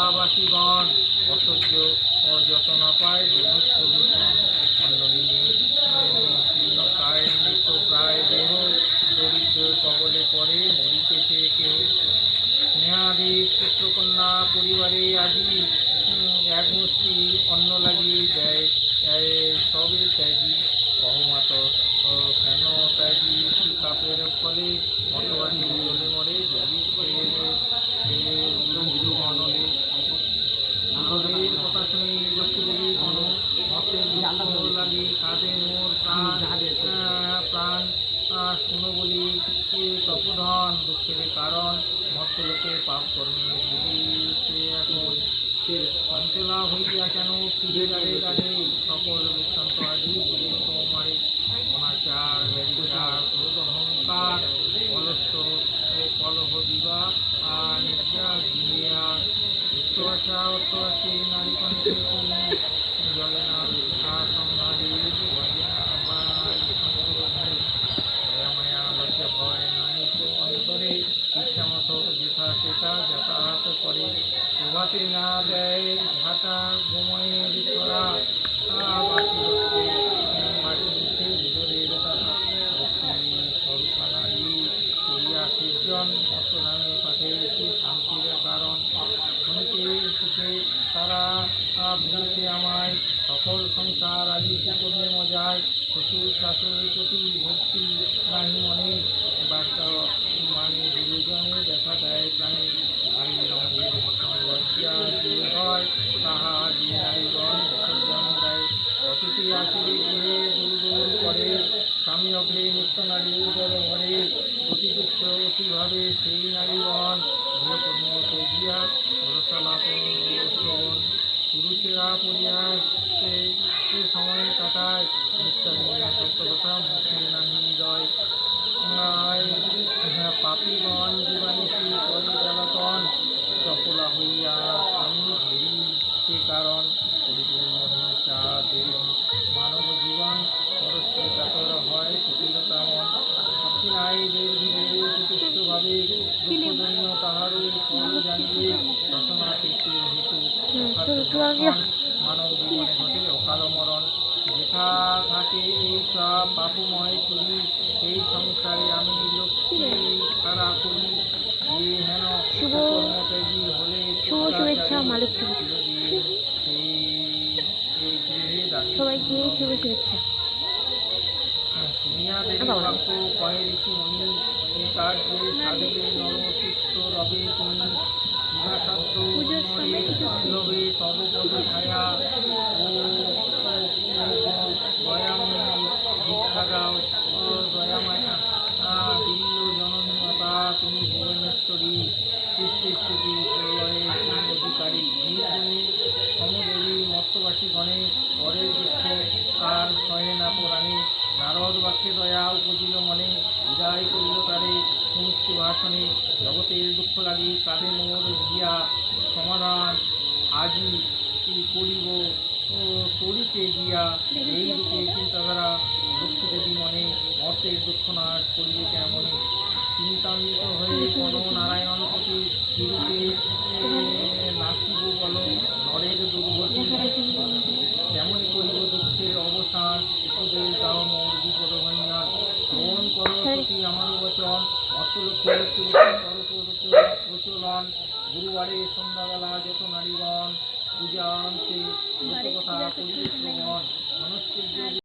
আবাসীগণ অসহ্য যতনা পায় জীর্ণকায় মৃত প্রায় দেহ দরিদ্র কবলে পড়ে মরিতেছে কেউ। স্নেহাধিক পুত্রকন্যা পরিবারে আজি এক মুষ্টি অন্ন লাগি দেয় সবে ত্যাগী অহমত কেন ত্যাগী কাপের ফলে মতবাদী জলে মরে অনলে নারদের কথা শুনি লক্ষ্মীদেবী কোন মতের লাগে কাঁদে মোর প্রাণ শুনো বলি তপধন দুঃখের কারণ মর্তলোকে পাপ কর্মে ভুলিতে এখন চঞ্চলা হইয়া কেন ফিরে দাঁড়ে দাঁড়ে সকল বৃত্তান্ত আজি বলি তোমারে অনাচার ব্যবচার ক্রোধ অহংকার অলস্য ও কলহ দিবা নির্যাস দিয়া উত্তরাশা অর্থরাশি নারী কণ্ঠে তুমি জলে না সংহারী মায়া লজ্জা ভয় নাই অন্তরে ইচ্ছা মতো যেথা সেটা যাতায়াত করে প্রভাতে না দেয় ভাটা ঘুময়ের ছড়া বাকি হচ্ছে মাটি মুখে ভিতরের তারা সরসানারি করিয়া সৃজন অর্থধানের পাঠে একটি শান্তির কারণ শুনতে সুখে তারা ভুলছে আমায় সকল সংসার আদি করলে মজায় শ্বশুর শাশুড়ির প্রতি ভক্তি নাহি মনে বার্তা মানে গুরুজনে দেখা দেয় প্রাণী ভারী রঙের লজ্জা যে হয় তাহা যে নারীগণ বিসর্জন দেয় অতিথি আসিলে গৃহে দূর দূর করে স্বামী অগ্রে নিত্য নারী উদর ঘরে অতিদুঃখ অতিভাবে সেই নারীগণ গৃহকর্ম তজিয়া ভরসালাপন পুরুষেরা পরিহাসে সময় কাটায় নিত্যাধীন সত্যকথা মুখে নাহি জয় পাপীগণ জীবানিষি করে জ্বালাতন চপলা হইয়া আমি ঘুরি সে কারণ পরিপূর্ণ হিংসা দেহ মানব জীবন পরস্পর কাতর হয় কুটিলতা মন নাই ধীরে যথেষ্টভাবে দুঃখজন্য তাহারও ফল জানিবে রচনা পেতে হেতু মানব জীবনে ঘটে অকাল মরণ যেথা থাকে এই সব পাপময় করি সেই সংসারে আমি লক্ষ্মী তারা করি যে হেন কর্মত্যাগী হলে শুভেচ্ছা মালিক সবাইকে শুভ শুভেচ্ছা। শুনিয়া দেবী ভক্ত কহে ঋষিমণি এই কার্যে সাধিলে নরসুস্থ রবে তুমি বিভাসাধ্য লবে তব পদ ছায়া ও দয়াময়ী ভিক্ষা দাও দয়ামায়া দিল্য জননী মাতা তুমি ভুবনেশ্বরী সৃষ্টি স্থিতি প্রলয়ে তুমি অধিকারী নির্গুণী সমদেবী মর্তবাসী গণে পরের দুঃখ আর সহে না পুরাণে নারদ বাক্যে দয়া উপজিল মনে বিদায় করিল তারে সমস্ত ভাষণে জগতের দুঃখ লাগি কাঁদে মোর গিয়া সমাধান আজি করিব করিতে গিয়া এই রূপে চিন্তাধারা লক্ষ্মীদেবী মনে মর্তের দুঃখ নাশ করিবে কেমনে চিন্তান্বিত হয়ে কোন নারায়ণ প্রতি কিরূপে নাচিব বল নরের দুর্গতি যেমন করিব দুঃখের অবসান উপদেশ দাও মোর বিপদ ভাঙিয়া শ্রবণ করো প্রতি আমার বচন অর্থলক্ষ্য প্রচলন গুরুবারে সন্ধ্যাবেলা যত নারীগণ পূজা অন্তে কথা পরিবেশ মনস্কৃত